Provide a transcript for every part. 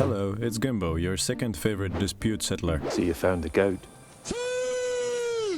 Hello, it's Gimbo, your second favorite dispute settler. So you found the goat.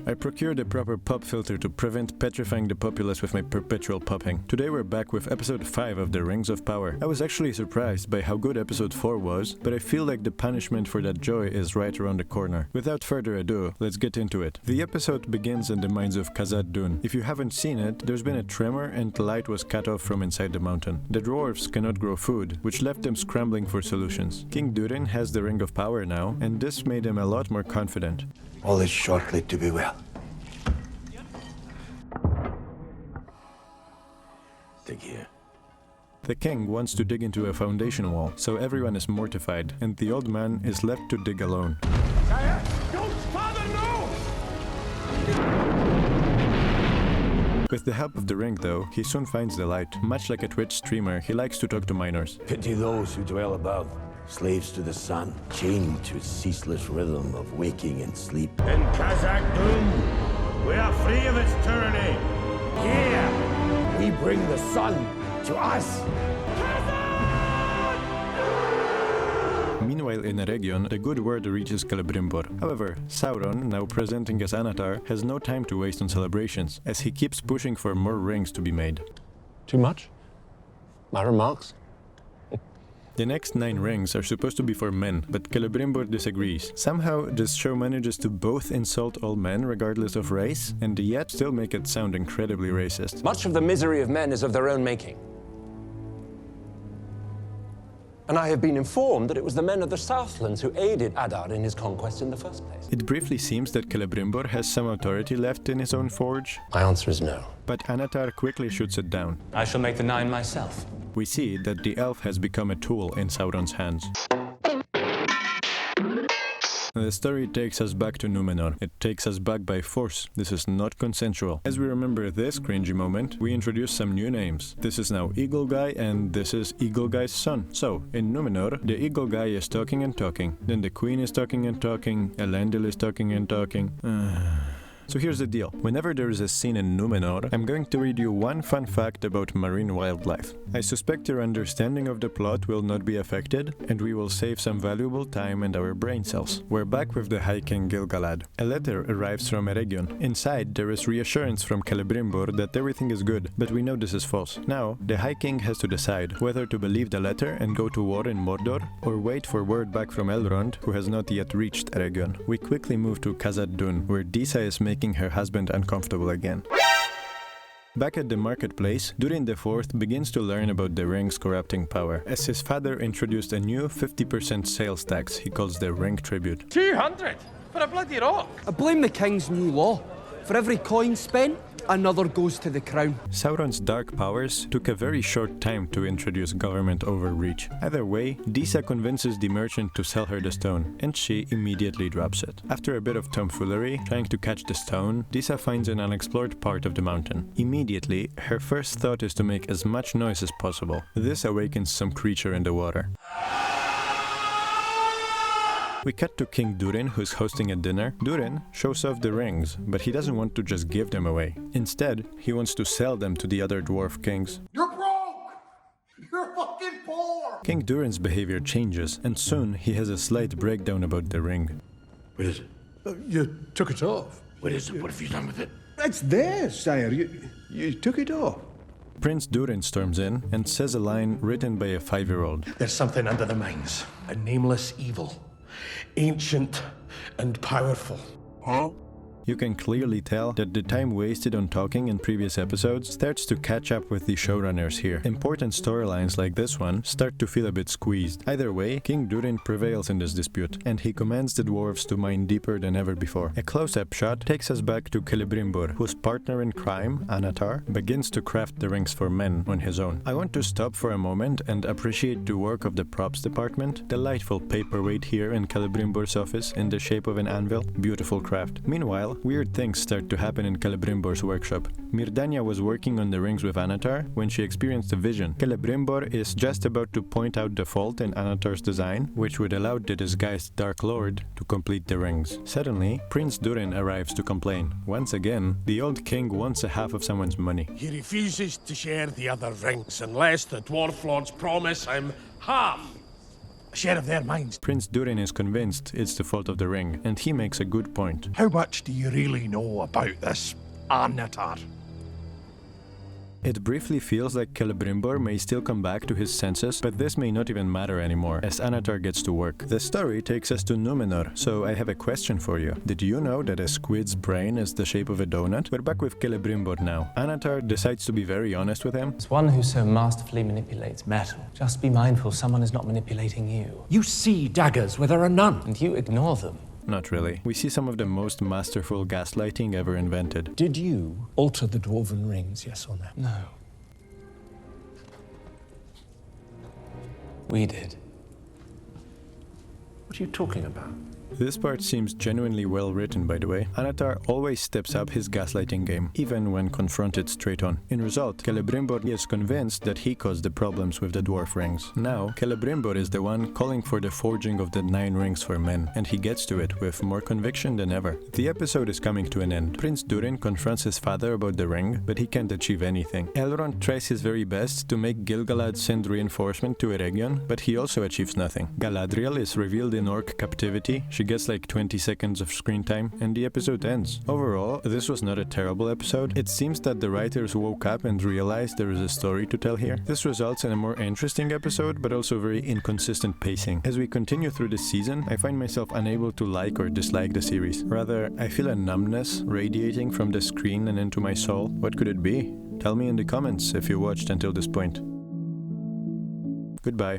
I procured a proper pop filter to prevent petrifying the populace with my perpetual popping. Today we're back with episode 5 of the Rings of Power. I was actually surprised by how good episode 4 was, but I feel like the punishment for that joy is right around the corner. Without further ado, let's get into it. The episode begins in the mines of Khazad-dûm. If you haven't seen it, there's been a tremor and light was cut off from inside the mountain. The dwarves cannot grow food, which left them scrambling for solutions. King Durin has the Ring of Power now, and this made him a lot more confident. All is shortly to be well. Dig here. The king wants to dig into a foundation wall, so everyone is mortified, and the old man is left to dig alone. Sire, don't, father, no! With the help of the ring though, he soon finds the light. Much like a Twitch streamer, he likes to talk to miners. Pity those who dwell above, slaves to the sun, chained to its ceaseless rhythm of waking and sleep. In Khazad-dûm, we are free of its tyranny. Here, we bring the sun to us. Meanwhile in Eregion, the good word reaches Celebrimbor. However, Sauron, now presenting as Anatar, has no time to waste on celebrations, as he keeps pushing for more rings to be made. Too much? My remarks? The next 9 rings are supposed to be for men, but Celebrimbor disagrees. Somehow, this show manages to both insult all men regardless of race, and yet still make it sound incredibly racist. Much of the misery of men is of their own making. And I have been informed that it was the men of the Southlands who aided Adar in his conquest in the first place. It briefly seems that Celebrimbor has some authority left in his own forge, My answer is no. but Anatar quickly shoots it down. I shall make the 9 myself. We see that the elf has become a tool in Sauron's hands. The story takes us back to Númenor. It takes us back by force. This is not consensual. As we remember this cringy moment, we introduce some new names. This is now Eagle Guy and this is Eagle Guy's son. So, in Númenor, the Eagle Guy is talking and talking. Then the Queen is talking and talking. Elendil is talking and talking. So here's the deal. Whenever there is a scene in Númenor, I'm going to read you one fun fact about marine wildlife. I suspect your understanding of the plot will not be affected, and we will save some valuable time and our brain cells. We're back with the High King Gil-galad. A letter arrives from Eregion. Inside, there is reassurance from Celebrimbor that everything is good, but we know this is false. Now, the High King has to decide whether to believe the letter and go to war in Mordor, or wait for word back from Elrond, who has not yet reached Eregion. We quickly move to Khazad-dûm, where Disa is making her husband uncomfortable again. Back at the marketplace, Durin IV begins to learn about the ring's corrupting power, as his father introduced a new 50% sales tax he calls the ring tribute. 200 for a bloody rock. I blame the king's new law. For every coin spent, another goes to the crown. Sauron's dark powers took a very short time to introduce government overreach. Either way, Disa convinces the merchant to sell her the stone, and she immediately drops it. After a bit of tomfoolery, trying to catch the stone, Disa finds an unexplored part of the mountain. Immediately, her first thought is to make as much noise as possible. This awakens some creature in the water. We cut to King Durin, who's hosting a dinner. Durin shows off the rings, but he doesn't want to just give them away. Instead, he wants to sell them to the other dwarf kings. You're broke! You're fucking poor! King Durin's behavior changes, and soon he has a slight breakdown about the ring. What is it? You took it off. What is it? What have you done with it? It's there, sire. You took it off. Prince Durin storms in and says a line written by a 5-year-old. There's something under the mines. A nameless evil. Ancient and powerful. Huh? You can clearly tell that the time wasted on talking in previous episodes starts to catch up with the showrunners here. Important storylines like this one start to feel a bit squeezed. Either way, King Durin prevails in this dispute, and he commands the dwarves to mine deeper than ever before. A close-up shot takes us back to Celebrimbor, whose partner in crime, Anatar, begins to craft the rings for men on his own. I want to stop for a moment and appreciate the work of the props department. Delightful paperweight here in Celebrimbor's office in the shape of an anvil. Beautiful craft. Meanwhile, weird things start to happen in Celebrimbor's workshop. Mirdania was working on the rings with Anatar when she experienced a vision. Celebrimbor is just about to point out the fault in Anatar's design, which would allow the disguised Dark Lord to complete the rings. Suddenly, Prince Durin arrives to complain. Once again, the old king wants a half of someone's money. He refuses to share the other rings unless the Dwarf Lords promise him half. a share of their minds. Prince Durin is convinced it's the fault of the ring, and he makes a good point. How much do you really know about this Arnatar? It briefly feels like Celebrimbor may still come back to his senses, but this may not even matter anymore, as Anatar gets to work. The story takes us to Númenor, so I have a question for you. Did you know that a squid's brain is the shape of a donut? We're back with Celebrimbor now. Anatar decides to be very honest with him. As one who so masterfully manipulates metal, just be mindful someone is not manipulating you. You see daggers where there are none. And you ignore them. Not really. We see some of the most masterful gaslighting ever invented. Did you alter the Dwarven rings, yes or no? No. We did. What are you talking about? This part seems genuinely well written, by the way. Anatar always steps up his gaslighting game, even when confronted straight on. In result, Celebrimbor is convinced that he caused the problems with the dwarf rings. Now, Celebrimbor is the one calling for the forging of the 9 rings for men, and he gets to it with more conviction than ever. The episode is coming to an end. Prince Durin confronts his father about the ring, but he can't achieve anything. Elrond tries his very best to make Gil-galad send reinforcement to Eregion, but he also achieves nothing. Galadriel is revealed in orc captivity. She gets like 20 seconds of screen time, and the episode ends. Overall, this was not a terrible episode. It seems that the writers woke up and realized there is a story to tell here. This results in a more interesting episode, but also very inconsistent pacing. As we continue through this season, I find myself unable to like or dislike the series. Rather, I feel a numbness radiating from the screen and into my soul. What could it be? Tell me in the comments if you watched until this point. Goodbye.